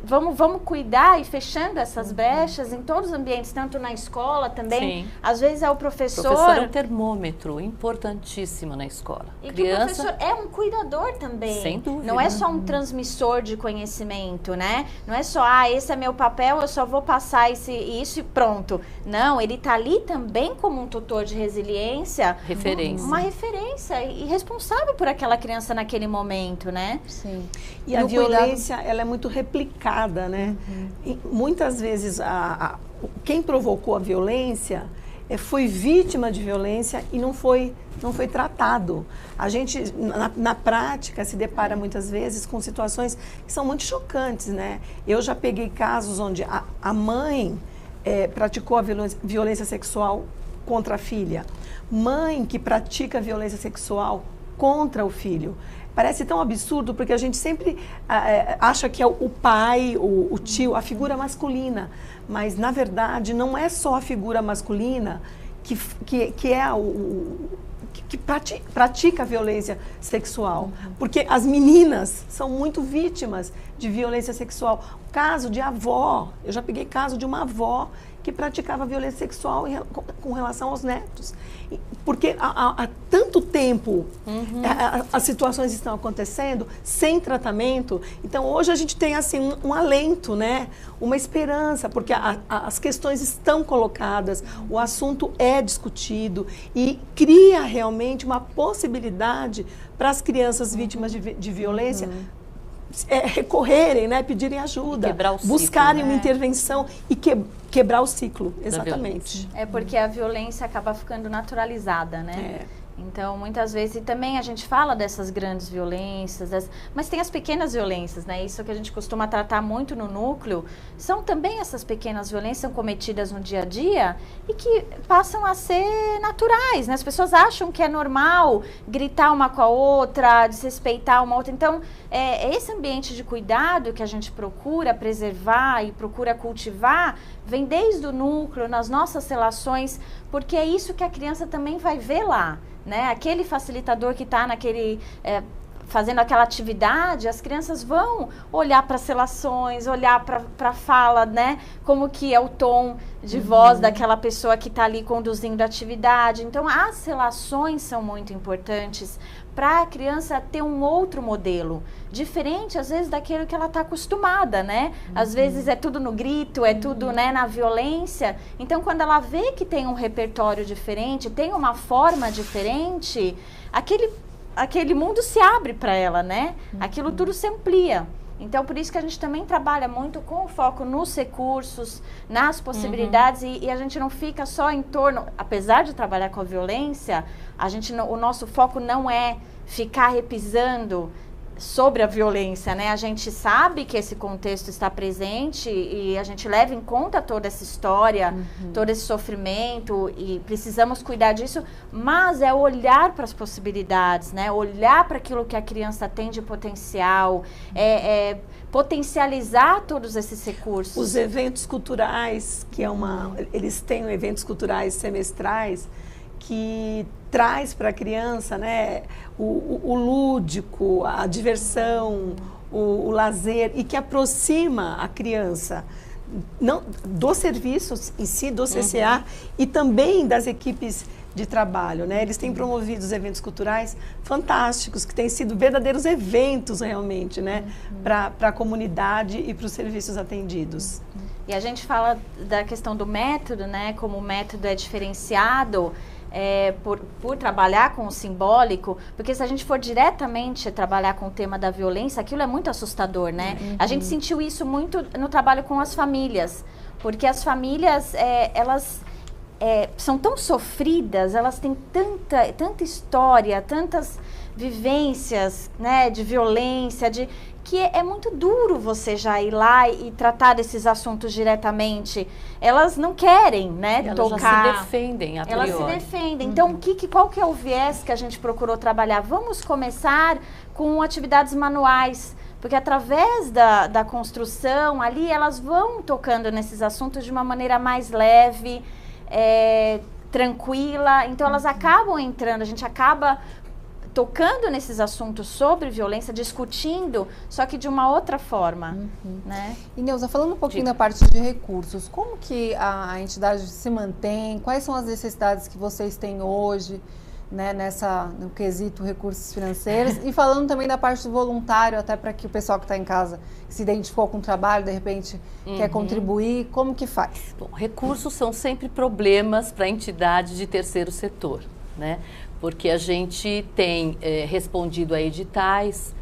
vamos cuidar e fechando essas brechas em todos os ambientes, tanto na escola também. Sim. Às vezes é o professor... O professor é um termômetro importantíssimo na escola. E criança... que o professor é um cuidador também. Sem dúvida. Não é só um transmissor de conhecimento, né? Não é só, esse é meu papel, eu só vou passar isso e pronto. Não, ele está ali também como um tutor de resiliência. Referência. Uma referência e responsável por aquela criança naquele momento, né? Sim. E a violência, ela é muito replicada, né? E muitas vezes quem provocou a violência foi vítima de violência e não foi tratado. A gente, na prática, se depara muitas vezes com situações que são muito chocantes, né? Eu já peguei casos onde a mãe praticou a violência sexual contra a filha. Mãe que pratica violência sexual contra o filho. Parece tão absurdo, porque a gente sempre acha que é o pai, o tio, a figura masculina. Mas, na verdade, não é só a figura masculina que é que pratica a violência sexual. Porque as meninas são muito vítimas de violência sexual. Caso de avó, eu já peguei caso de uma avó que praticava violência sexual com relação aos netos. Porque há tanto tempo as situações estão acontecendo sem tratamento. Então, hoje a gente tem assim, um alento, né? Uma esperança, porque as questões estão colocadas, o assunto é discutido e cria realmente uma possibilidade para as crianças vítimas de violência recorrerem, né, pedirem ajuda, buscarem uma intervenção e quebrar o ciclo, exatamente. É porque a violência acaba ficando naturalizada, né? Então, muitas vezes, e também a gente fala dessas grandes violências, mas tem as pequenas violências, né? Isso que a gente costuma tratar muito no núcleo, são também essas pequenas violências são cometidas no dia a dia e que passam a ser naturais, né? As pessoas acham que é normal gritar uma com a outra, desrespeitar uma outra. Então, esse ambiente de cuidado que a gente procura preservar e procura cultivar, vem desde o núcleo, nas nossas relações, porque é isso que a criança também vai ver lá. Né? Aquele facilitador que está fazendo aquela atividade, as crianças vão olhar para as relações, olhar para a fala, né? Como que é o tom de voz daquela pessoa que está ali conduzindo a atividade. Então, as relações são muito importantes para a criança ter um outro modelo, diferente, às vezes, daquilo que ela está acostumada, né? Às vezes é tudo no grito, é tudo, né, na violência. Então, quando ela vê que tem um repertório diferente, tem uma forma diferente, aquele mundo se abre para ela, né? Aquilo tudo se amplia. Então, por isso que a gente também trabalha muito com o foco nos recursos, nas possibilidades, e a gente não fica só em torno, apesar de trabalhar com a violência, o nosso foco não é ficar repisando sobre a violência, né? A gente sabe que esse contexto está presente e a gente leva em conta toda essa história, todo esse sofrimento e precisamos cuidar disso, mas é olhar para as possibilidades, né? Olhar para aquilo que a criança tem de potencial, potencializar todos esses recursos. Os eventos culturais, que eles têm eventos culturais semestrais que traz para a criança, né, o lúdico, a diversão, o lazer, e que aproxima a criança dos serviços em si, do CCA, e também das equipes de trabalho, né? Eles têm promovido os eventos culturais fantásticos, que têm sido verdadeiros eventos realmente, né, para a comunidade e para os serviços atendidos. E a gente fala da questão do método, né, como o método é diferenciado, por trabalhar com o simbólico, porque se a gente for diretamente trabalhar com o tema da violência, aquilo é muito assustador, né? A gente sentiu isso muito no trabalho com as famílias, porque as famílias, elas são tão sofridas, elas têm tanta história, tantas vivências, né, de violência, que é muito duro você já ir lá e tratar desses assuntos diretamente. Elas não querem, né, tocar. Elas se defendem, a priori. Elas se defendem. Então, qual que é o viés que a gente procurou trabalhar? Vamos começar com atividades manuais, porque através da construção ali, elas vão tocando nesses assuntos de uma maneira mais leve, tranquila. Então, elas acabam entrando, a gente acaba tocando nesses assuntos sobre violência, discutindo, só que de uma outra forma, né? E Neuza, falando um pouquinho da parte de recursos, como que a entidade se mantém? Quais são as necessidades que vocês têm hoje, né, no quesito recursos financeiros? E falando também da parte do voluntário, até para que o pessoal que está em casa, que se identificou com o trabalho, de repente quer contribuir, como que faz? Bom, recursos são sempre problemas para a entidade de terceiro setor, né? Porque a gente tem respondido a editais,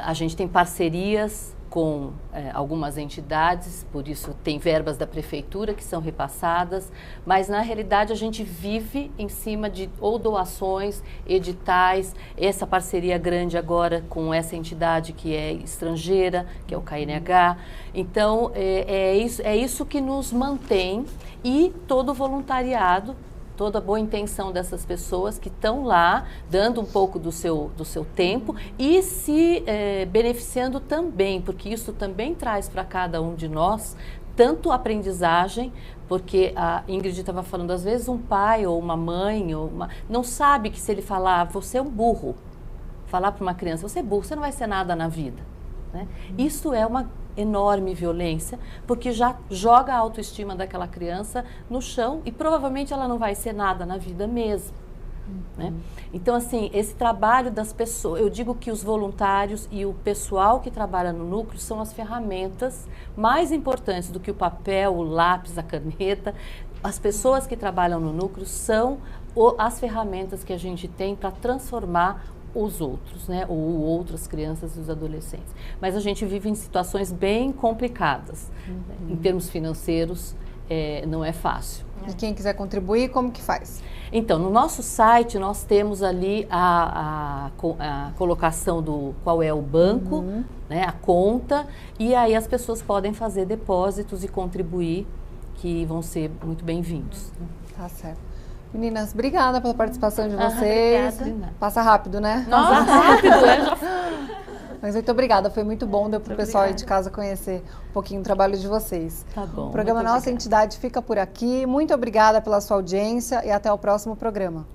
a gente tem parcerias com algumas entidades, por isso tem verbas da prefeitura que são repassadas, mas na realidade a gente vive em cima de ou doações, editais, essa parceria grande agora com essa entidade que é estrangeira, que é o KNH. Então é isso que nos mantém, e todo o voluntariado, toda a boa intenção dessas pessoas que estão lá, dando um pouco do seu tempo e se beneficiando também, porque isso também traz para cada um de nós tanto aprendizagem, porque a Ingrid estava falando, às vezes um pai ou uma mãe não sabe que se ele falar, você é um burro, falar para uma criança, você é burro, você não vai ser nada na vida, né? Isso é uma enorme violência, porque já joga a autoestima daquela criança no chão e provavelmente ela não vai ser nada na vida mesmo, né? Então, assim, esse trabalho das pessoas, eu digo que os voluntários e o pessoal que trabalha no núcleo são as ferramentas mais importantes do que o papel, o lápis, a caneta. As pessoas que trabalham no núcleo são as ferramentas que a gente tem para transformar os outros, né, ou outras crianças e os adolescentes. Mas a gente vive em situações bem complicadas. Em termos financeiros, não é fácil. E quem quiser contribuir, como que faz? Então, no nosso site, nós temos ali a colocação do qual é o banco, né, a conta, e aí as pessoas podem fazer depósitos e contribuir, que vão ser muito bem-vindos. Tá certo. Meninas, obrigada pela participação de vocês. Obrigada. Passa rápido, né? Nossa, rápido, Mas muito obrigada, foi muito bom, deu para o pessoal aí de casa conhecer um pouquinho o trabalho de vocês. Tá bom. O programa Nossa Entidade fica por aqui. Muito obrigada pela sua audiência e até o próximo programa.